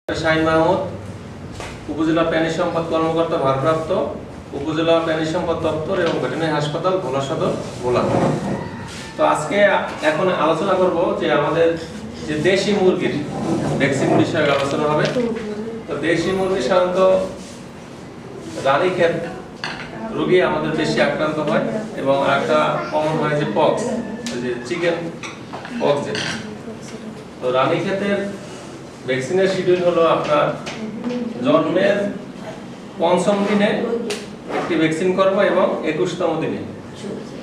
শাহিন মাহমুদ, উপজেলা প্রাণী সম্পদ কর্মকর্তা ভারপ্রাপ্ত, উপজেলা প্রাণী সম্পদ দপ্তর এবং ভেটেরিনারি হাসপাতাল ভোলা সদর ভোলা। তো আজকে এখন আলোচনা করব যে আমাদের যে দেশি মুরগির ভ্যাকসিন বিষয়ে আলোচনা হবে। তো দেশি মুরগি সাধারণত রানীক্ষেত রোগী আমাদের বেশি আক্রান্ত হয় এবং একটা কমন হয় যে পক্স, যে চিকেন পক্স যেটা। তো রানীক্ষেতের ভ্যাকসিনের শিডিউল হলো আপনার জন্মের ৫ম দিনে একটি ভ্যাকসিন করব এবং ২১তম দিনে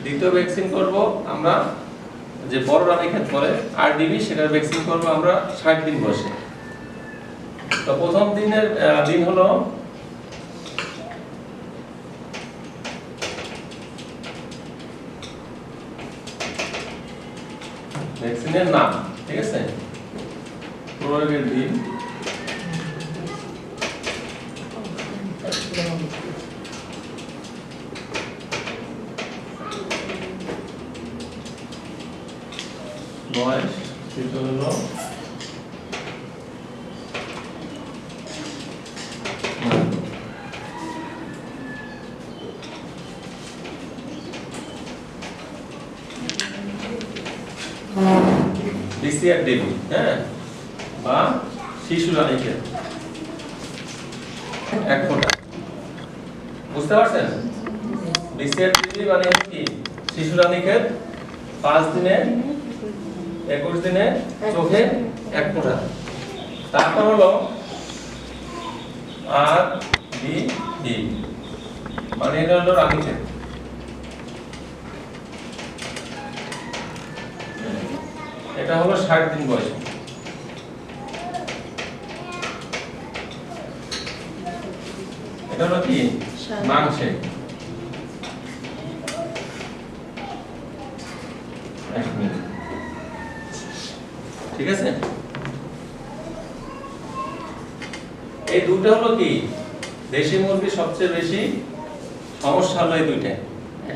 দ্বিতীয় ভ্যাকসিন করব আমরা, যে বড় রানীক্ষেত বলে আরডিবি, সেটার ভ্যাকসিন করব আমরা ৬০ দিন বয়সে। তো প্রথম দিনের দিন হলো ভ্যাকসিনের নাম, ঠিক আছে, প্রয়োগের দিন, বয়স হলো বিসিআর ডিবি, হ্যাঁ, বা শিশু রানীক্ষেত ১ ফোঁটা। বুঝতে পারছেন? বিসিআর ডিবি মানে কি? শিশু রানীক্ষেত ৫ দিনে ২১ দিনে চোখে ১ ফোঁটা। তারপর হলো আরডিবি, মানে এটা হলো রানীক্ষেত। এটা হলো ৬০ দিন বয়স। এটা হলো কি? মাংসে। ঠিক আছে, এই দুটো হলো কি দেশি মুরগির সবচেয়ে বেশি সমস্যা হলো এই দুইটা।